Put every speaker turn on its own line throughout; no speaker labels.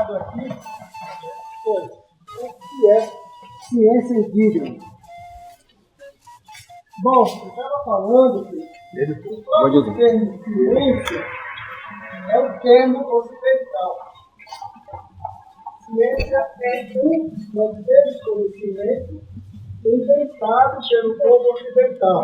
colocado aqui foi o que é ciência indígena. Bom, eu estava falando que o próprio termo ciência é um termo ocidental. Ciência é um modelo de conhecimento inventado pelo povo ocidental.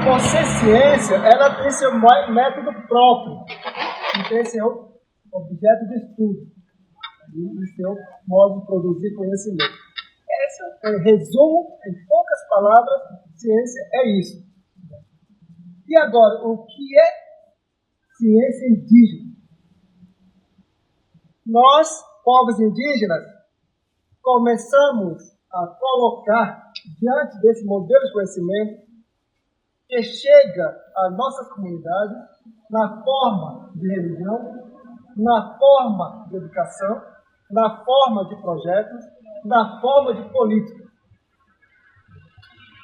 Por ser ciência, ela tem seu método próprio, que tem seu objeto de estudo e seu modo de produzir conhecimento. Esse é o resumo, em poucas palavras, ciência é isso. E agora, o que é ciência indígena? Nós, povos indígenas, começamos a colocar diante desse modelo de conhecimento que chega às nossas comunidades na forma de religião, na forma de educação, na forma de projetos, na forma de política.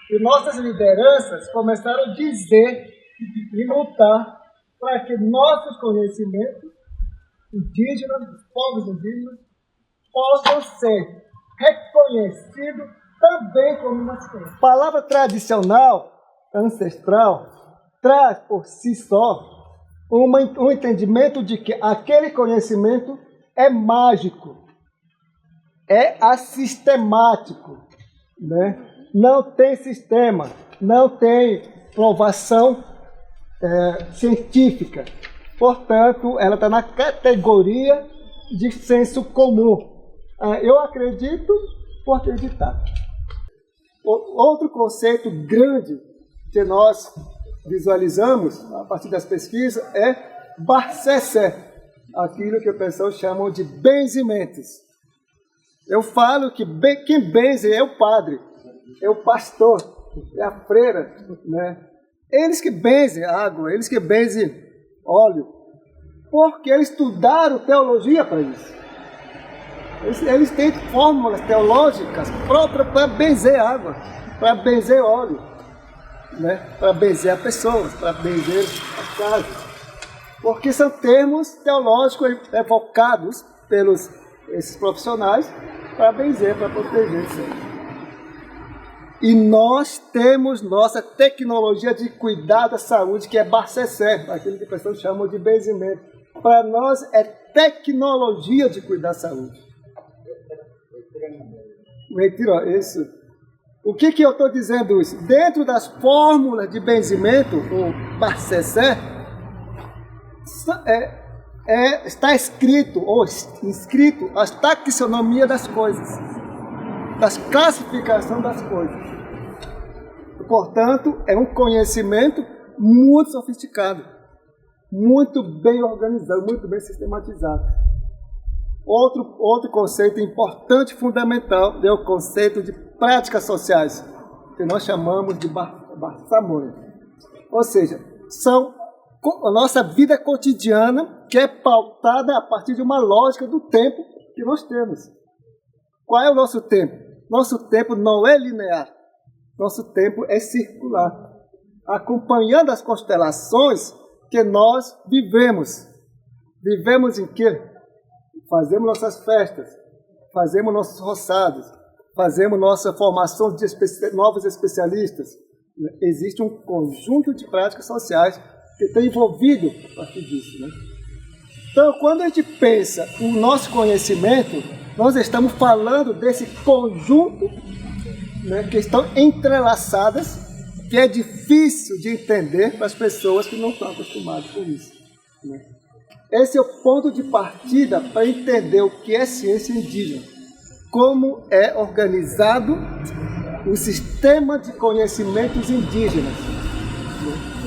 E nossas lideranças começaram a dizer e lutar para que nossos conhecimentos indígenas, dos povos indígenas, possam ser reconhecidos também como uma ciência. A palavra tradicional, ancestral, traz por si só um entendimento de que aquele conhecimento é mágico, é assistemático, né? Não tem sistema, não tem provação científica. Portanto, ela está na categoria de senso comum. Eu acredito por acreditar. Outro conceito grande que nós visualizamos a partir das pesquisas é Barcessé, aquilo que o pessoal chama de benzimentos. Eu falo que quem benze é o padre, é o pastor, é a freira, né? Eles que benzem água, eles que benzem óleo, porque eles estudaram teologia para isso. Eles têm fórmulas teológicas próprias para benzer água, para benzer óleo, né? Para benzer pessoas, para benzer as casas. Porque são termos teológicos evocados pelos esses profissionais para benzer, para proteger isso. E nós temos nossa tecnologia de cuidado da saúde, que é Barcessé, aquilo que as pessoas chamam de benzimento. Para nós é tecnologia de cuidar da saúde. Isso. O que eu estou dizendo isso? Dentro das fórmulas de benzimento, o Barcessé, está escrito a taxonomia das coisas, das classificações das coisas. Portanto, é um conhecimento muito sofisticado, muito bem organizado, muito bem sistematizado. Outro conceito importante e fundamental é o conceito de práticas sociais, que nós chamamos de Barçamões. Ou seja, são a nossa vida cotidiana que é pautada a partir de uma lógica do tempo que nós temos. Qual é o nosso tempo? Nosso tempo não é linear. Nosso tempo é circular, acompanhando as constelações que nós vivemos. Vivemos em quê? Fazemos nossas festas, fazemos nossos roçados, fazemos nossa formação de novos especialistas. Existe um conjunto de práticas sociais que está envolvido a partir disso, né? Então, quando a gente pensa o nosso conhecimento, nós estamos falando desse conjunto, né, que estão entrelaçadas, que é difícil de entender para as pessoas que não estão acostumadas com isso, né? Esse é o ponto de partida para entender o que é ciência indígena, como é organizado o sistema de conhecimentos indígenas.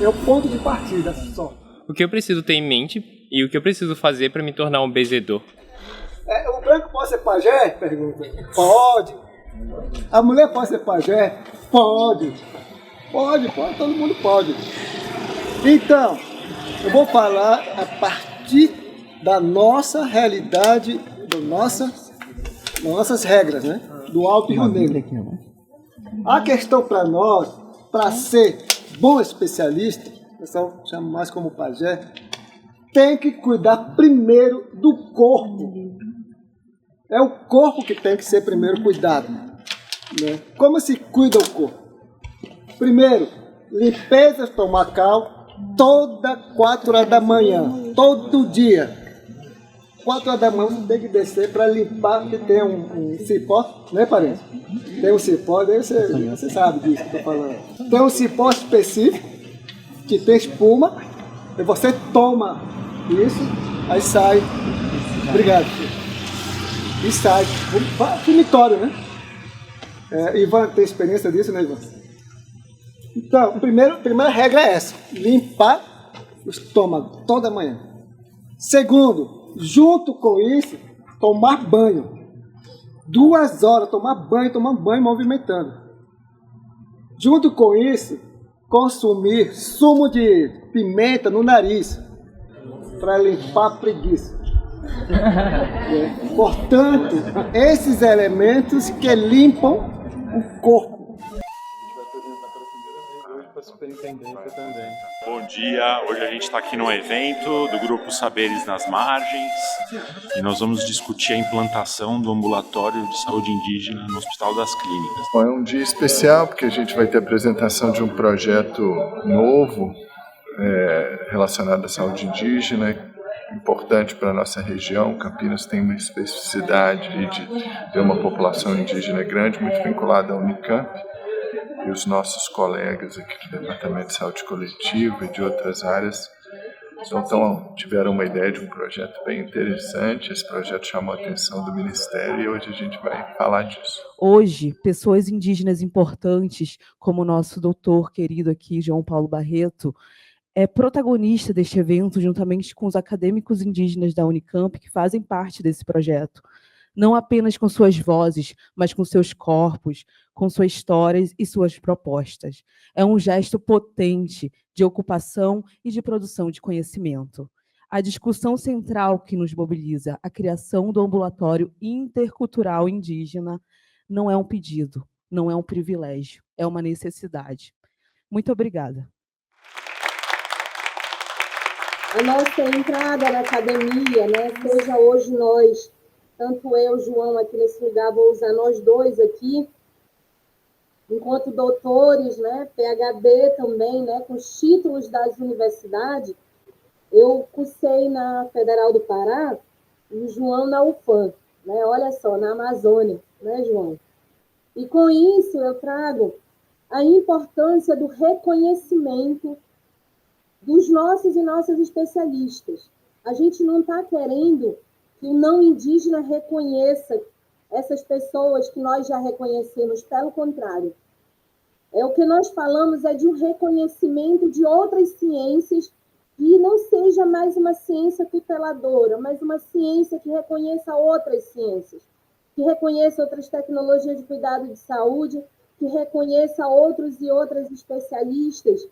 É o ponto de partida só.
O que eu preciso ter em mente e o que eu preciso fazer para me tornar um benzedor?
O branco pode ser pajé? Pergunta. Pode. A mulher pode ser pajé? Pode. Pode, todo mundo pode. Então, eu vou falar a partir da nossa realidade, das nossas regras, né? Do Alto Rio Negro. A questão para nós, para ser bom especialista, o pessoal chama mais como pajé, tem que cuidar primeiro do corpo. É o corpo que tem que ser primeiro cuidado, né? Como se cuida o corpo? Primeiro, limpeza estomacal toda 4 horas da manhã, todo dia. 4 horas da manhã você tem que descer para limpar, porque tem um cipó, né, parente? Tem um cipó, daí você sabe disso que eu estou falando. Tem um cipó específico, que tem espuma, e você toma isso, aí sai. Obrigado, filho. E sai. Vomitório, né? Ivan tem experiência disso, né, Ivan? Então, a primeira regra é essa: limpar o estômago toda manhã. Segundo, junto com isso, tomar banho. 2 horas, tomar banho movimentando. Junto com isso, consumir sumo de pimenta no nariz para limpar a preguiça. Portanto, esses elementos que limpam o corpo.
Bom dia, hoje a gente está aqui num evento do Grupo Saberes nas Margens e nós vamos discutir a implantação do ambulatório de saúde indígena no Hospital das Clínicas.
Bom, é um dia especial porque a gente vai ter a apresentação de um projeto novo relacionado à saúde indígena, importante para a nossa região. Campinas tem uma especificidade de ter uma população indígena grande, muito vinculada à Unicamp. E os nossos colegas aqui do Departamento de Saúde Coletiva e de outras áreas tiveram uma ideia de um projeto bem interessante. Esse projeto chamou a atenção do Ministério e hoje a gente vai falar disso.
Hoje, pessoas indígenas importantes, como o nosso doutor querido aqui, João Paulo Barreto, é protagonista deste evento, juntamente com os acadêmicos indígenas da Unicamp, que fazem parte desse projeto. Não apenas com suas vozes, mas com seus corpos, com suas histórias e suas propostas. É um gesto potente de ocupação e de produção de conhecimento. A discussão central que nos mobiliza, a criação do ambulatório intercultural indígena, não é um pedido, não é um privilégio, é uma necessidade. Muito obrigada.
A nossa entrada na academia, né, seja hoje nós, tanto eu, João, aqui nesse lugar, vou usar nós dois aqui, enquanto doutores, né, PhD também, né, com os títulos das universidades. Eu cursei na Federal do Pará e o João na UFAM, né, olha só, na Amazônia, né, João? E com isso eu trago a importância do reconhecimento dos nossos e nossas especialistas. A gente não está querendo que o não indígena reconheça essas pessoas que nós já reconhecemos, pelo contrário. O que nós falamos é de um reconhecimento de outras ciências que não seja mais uma ciência tuteladora, mas uma ciência que reconheça outras ciências, que reconheça outras tecnologias de cuidado de saúde, que reconheça outros e outras especialistas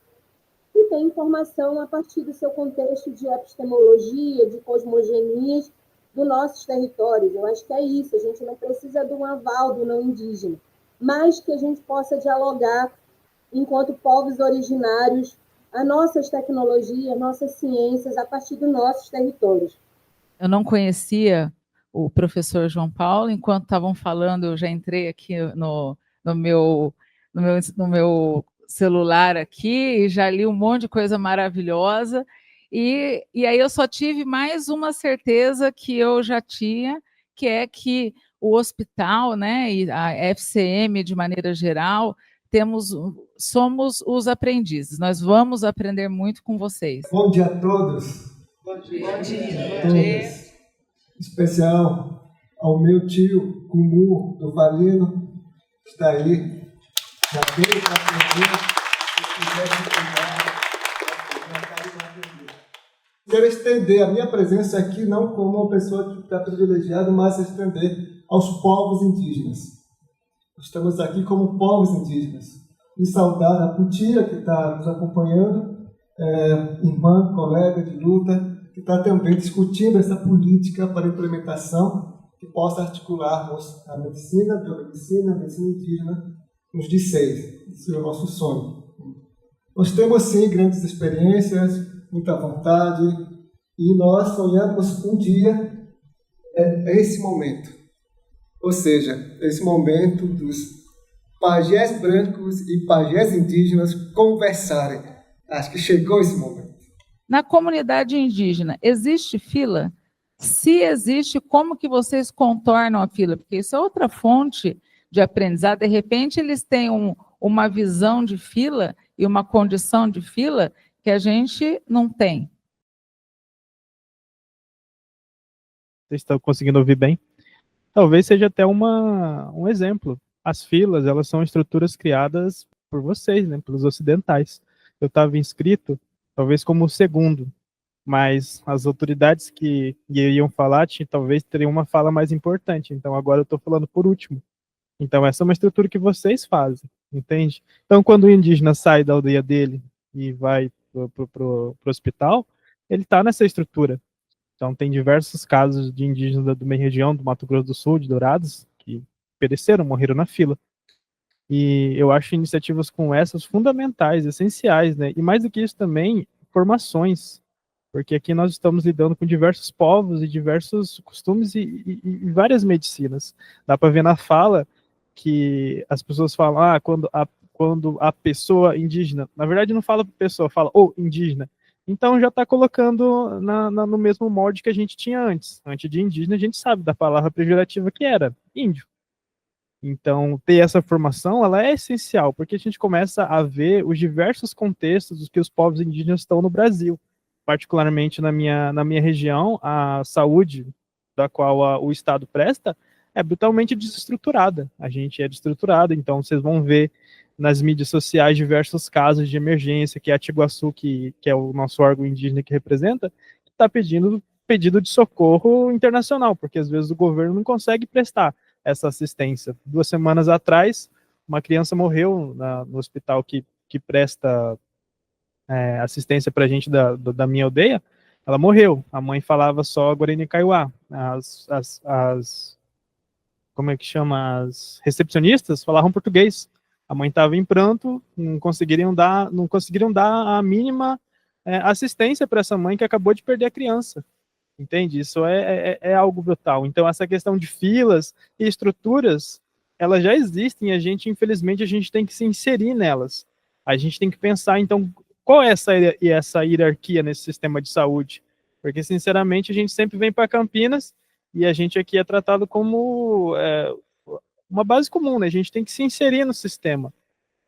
que têm informação a partir do seu contexto de epistemologia, de cosmogonias dos nossos territórios. Eu acho que é isso, a gente não precisa de um aval do não indígena, mas que a gente possa dialogar, enquanto povos originários, as nossas tecnologias, nossas ciências, a partir dos nossos territórios.
Eu não conhecia o professor João Paulo, enquanto estavam falando, eu já entrei aqui no meu celular aqui e já li um monte de coisa maravilhosa, e aí eu só tive mais uma certeza que eu já tinha, que é que o hospital, né, e a FCM de maneira geral, somos os aprendizes, nós vamos aprender muito com vocês.
Bom dia a todos.
Bom dia. Bom dia.
Bom dia. Em especial ao meu tio Cumu do Valino, que está aí. Já veio para aprender, se quiser cuidar. Quero estender a minha presença aqui não como uma pessoa que está privilegiada, mas estender aos povos indígenas. Estamos aqui como povos indígenas. E saudar a Putia, que está nos acompanhando, irmã, colega de luta, que está também discutindo essa política para implementação que possa articularmos a medicina, a biomedicina, a medicina indígena nos disseis. Esse é o nosso sonho. Nós temos, sim, grandes experiências, muita vontade, E nós sonhamos um dia esse momento. Ou seja, esse momento dos pajés brancos e pajés indígenas conversarem. Acho que chegou esse momento.
Na comunidade indígena, existe fila? Se existe, como que vocês contornam a fila? Porque isso é outra fonte de aprendizado. De repente, eles têm uma visão de fila e uma condição de fila que a gente não tem.
Vocês estão conseguindo ouvir bem? Talvez seja até um exemplo. As filas, elas são estruturas criadas por vocês, né, pelos ocidentais. Eu estava inscrito, talvez como o segundo, mas as autoridades que iriam falar talvez teriam uma fala mais importante. Então agora eu estou falando por último. Então essa é uma estrutura que vocês fazem, entende? Então quando o indígena sai da aldeia dele e vai pro hospital, ele está nessa estrutura. Então, tem diversos casos de indígenas da minha região, do Mato Grosso do Sul, de Dourados, que pereceram, morreram na fila. E eu acho iniciativas como essas fundamentais, essenciais, né? E mais do que isso também, formações. Porque aqui nós estamos lidando com diversos povos e diversos costumes e várias medicinas. Dá para ver na fala que as pessoas falam, quando a pessoa indígena, na verdade não fala pessoa, fala o indígena. Então já está colocando no mesmo molde que a gente tinha antes. Antes de indígena, a gente sabe da palavra pejorativa que era índio. Então, ter essa formação, ela é essencial, porque a gente começa a ver os diversos contextos dos que os povos indígenas estão no Brasil. Particularmente na minha região, a saúde da qual o Estado presta é brutalmente desestruturada. A gente é desestruturado, então vocês vão ver nas mídias sociais diversos casos de emergência, que é a Tiguaçu, que é o nosso órgão indígena que representa, que está pedido de socorro internacional, porque às vezes o governo não consegue prestar essa assistência. 2 semanas atrás, uma criança morreu no hospital que presta assistência para a gente da minha aldeia. Ela morreu. A mãe falava só Guarani Kaiowá. Como é que chama? As recepcionistas falavam português. A mãe estava em pranto, não conseguiram dar a mínima assistência para essa mãe que acabou de perder a criança. Entende? Isso é algo brutal. Então, essa questão de filas e estruturas, elas já existem e infelizmente, a gente tem que se inserir nelas. A gente tem que pensar, então, qual é essa hierarquia nesse sistema de saúde? Porque, sinceramente, a gente sempre vem para Campinas e a gente aqui é tratado como uma base comum, né? A gente tem que se inserir no sistema.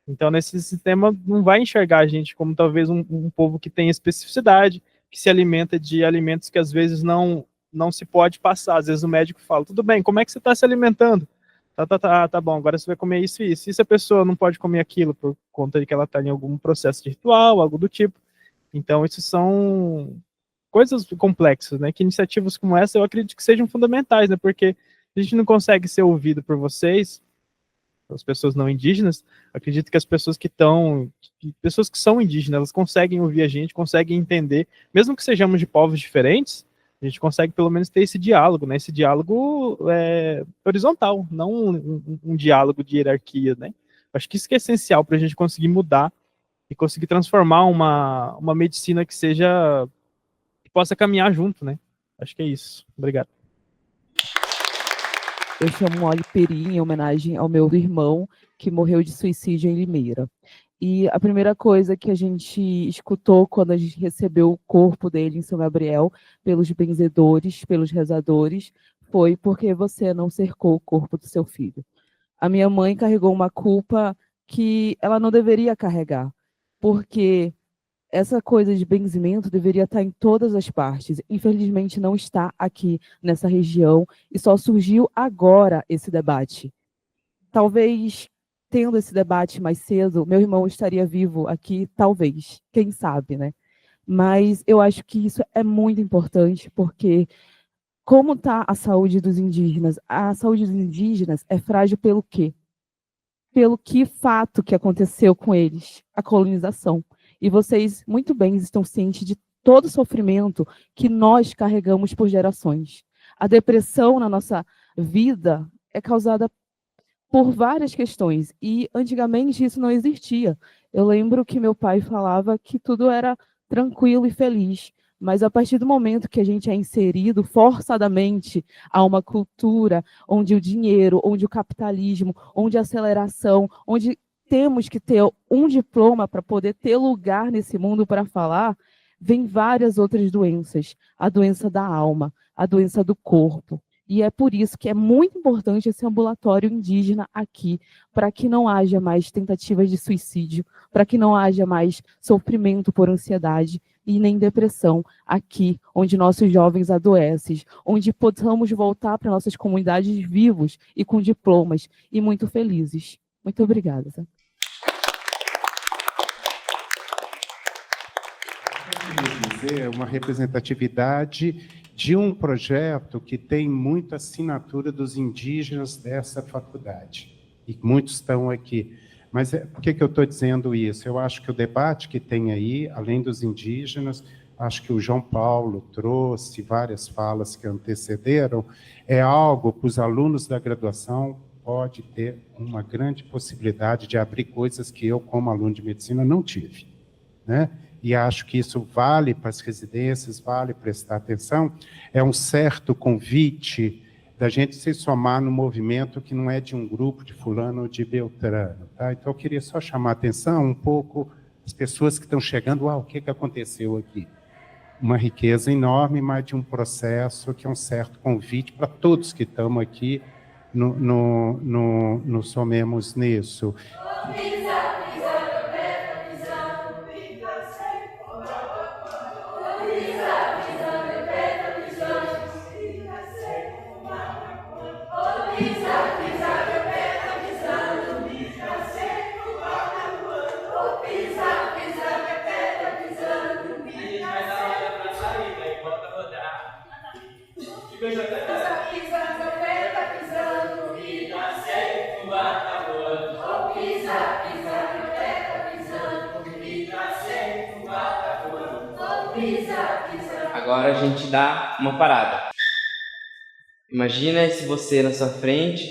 Então, nesse sistema, não vai enxergar a gente como talvez um povo que tem especificidade, que se alimenta de alimentos que às vezes não se pode passar. Às vezes o médico fala, tudo bem, como é que você está se alimentando? Tá bom, agora você vai comer isso e isso. E se a pessoa não pode comer aquilo por conta de que ela está em algum processo de ritual, algo do tipo. Então, isso são coisas complexas, né? Que iniciativas como essa eu acredito que sejam fundamentais, né? Porque a gente não consegue ser ouvido por vocês, as pessoas não indígenas. Acredito que as pessoas pessoas que são indígenas, elas conseguem ouvir a gente, conseguem entender, mesmo que sejamos de povos diferentes, a gente consegue pelo menos ter esse diálogo, né? Esse diálogo horizontal, não um diálogo de hierarquia, né? Acho que isso que é essencial para a gente conseguir mudar e conseguir transformar uma medicina que possa caminhar junto, né? Acho que é isso. Obrigado.
Eu chamo Oli Peri em homenagem ao meu irmão, que morreu de suicídio em Limeira. E a primeira coisa que a gente escutou quando a gente recebeu o corpo dele em São Gabriel, pelos benzedores, pelos rezadores, foi porque você não cercou o corpo do seu filho. A minha mãe carregou uma culpa que ela não deveria carregar, porque essa coisa de benzimento deveria estar em todas as partes. Infelizmente, não está aqui nessa região e só surgiu agora esse debate. Talvez, tendo esse debate mais cedo, meu irmão estaria vivo aqui, talvez, quem sabe, né? Mas eu acho que isso é muito importante, porque como está a saúde dos indígenas? A saúde dos indígenas é frágil pelo quê? Pelo que fato que aconteceu com eles? A colonização. E vocês, muito bem, estão cientes de todo o sofrimento que nós carregamos por gerações. A depressão na nossa vida é causada por várias questões. E, antigamente, isso não existia. Eu lembro que meu pai falava que tudo era tranquilo e feliz. Mas a partir do momento que a gente é inserido forçadamente a uma cultura onde o dinheiro, onde o capitalismo, onde a aceleração, onde temos que ter um diploma para poder ter lugar nesse mundo para falar, vem várias outras doenças. A doença da alma, a doença do corpo. E é por isso que é muito importante esse ambulatório indígena aqui, para que não haja mais tentativas de suicídio, para que não haja mais sofrimento por ansiedade e nem depressão aqui, onde nossos jovens adoecem, onde possamos voltar para nossas comunidades vivos e com diplomas e muito felizes. Muito obrigada.
Dizer uma representatividade de um projeto que tem muita assinatura dos indígenas dessa faculdade, e muitos estão aqui. Mas por que eu estou dizendo isso? Eu acho que o debate que tem aí, além dos indígenas, acho que o João Paulo trouxe várias falas que antecederam, é algo que os alunos da graduação pode ter uma grande possibilidade de abrir coisas que eu, como aluno de medicina, não tive, né? E acho que isso vale para as residências, vale prestar atenção. É um certo convite da gente se somar no movimento que não é de um grupo de fulano ou de beltrano. Tá? Então, eu queria só chamar a atenção um pouco as pessoas que estão chegando. O que aconteceu aqui? Uma riqueza enorme, mas de um processo que é um certo convite para todos que estamos aqui, nos somemos nisso.
Agora a gente dá uma parada. Imagina se você na sua frente,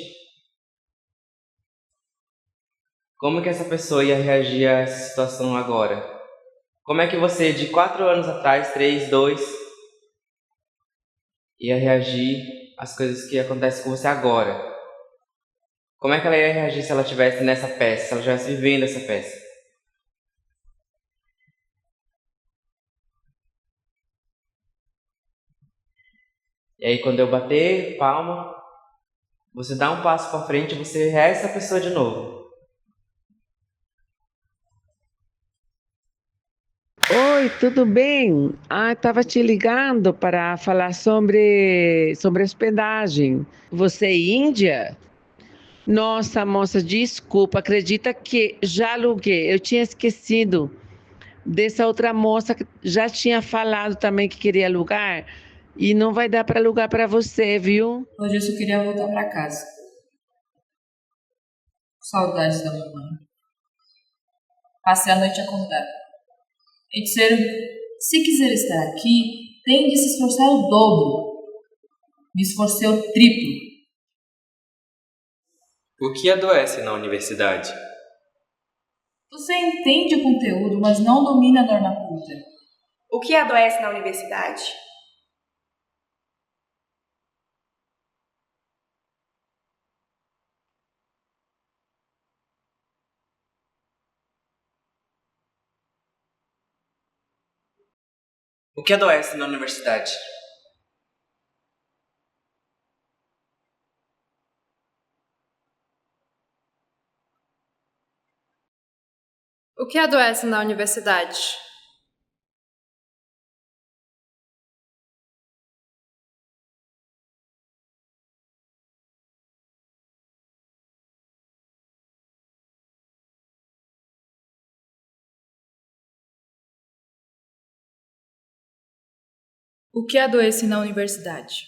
como que essa pessoa ia reagir a essa situação agora? Como é que você, de 4 anos atrás, 3, 2, ia reagir às coisas que acontecem com você agora? Como é que ela ia reagir se ela estivesse nessa peça, se ela estivesse vivendo essa peça? E aí, quando eu bater palma, você dá um passo para frente e você é essa pessoa de novo.
Oi, tudo bem? Estava te ligando para falar sobre hospedagem. Você é índia? Nossa, moça, desculpa, acredita que já aluguei. Eu tinha esquecido dessa outra moça que já tinha falado também que queria alugar. E não vai dar para alugar para você, viu?
Hoje eu só queria voltar para casa. Saudades da mamãe. Passei a noite acordada. E disseram, se quiser estar aqui, tem de se esforçar o dobro. Me esforcei o triplo.
O que adoece na universidade?
Você entende o conteúdo, mas não domina a norma culta.
O que adoece na universidade?
O que adoece na universidade?
O que adoece na universidade?
O que adoece na universidade?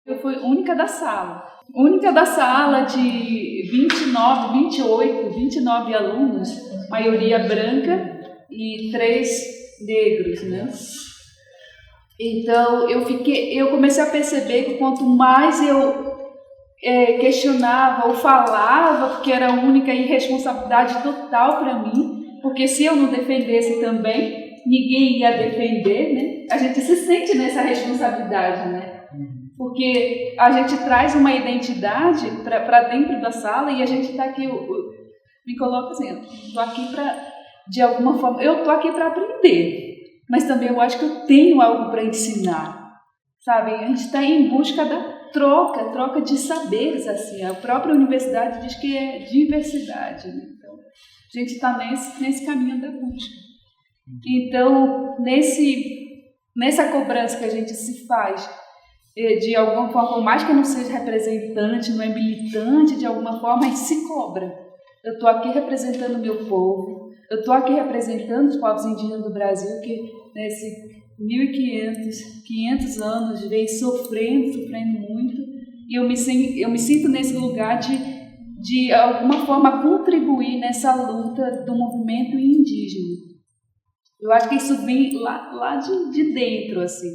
Eu fui única da sala. Única da sala de 29 alunos, maioria branca e 3 negros, né? Então eu comecei a perceber que quanto mais eu questionava ou falava, porque era a única irresponsabilidade total para mim, porque se eu não defendesse também, ninguém ia defender, né? A gente se sente nessa responsabilidade, né? Porque a gente traz uma identidade para dentro da sala e a gente está aqui, me coloca assim, eu estou aqui para, de alguma forma, eu estou aqui para aprender, mas também eu acho que eu tenho algo para ensinar, sabe? A gente está em busca da troca de saberes, assim. A própria universidade diz que é diversidade, né? Então, a gente está nesse caminho da busca. Então, nessa cobrança que a gente se faz, de alguma forma, por mais que eu não seja representante, não é militante, de alguma forma, a gente se cobra. Eu estou aqui representando o meu povo, eu estou aqui representando os povos indígenas do Brasil, que nesse 1.500 anos vem sofrendo muito, e eu me sinto nesse lugar de alguma forma contribuir nessa luta do movimento indígena. Eu acho que isso vem lá de dentro, assim.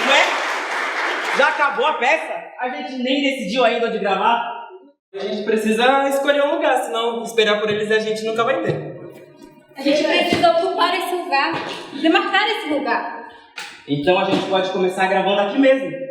Ué? Já acabou a peça? A gente nem decidiu ainda onde gravar. A gente precisa escolher um lugar, senão esperar por eles a gente nunca vai ter.
A gente precisa ocupar esse lugar, demarcar esse lugar.
Então a gente pode começar gravando aqui mesmo.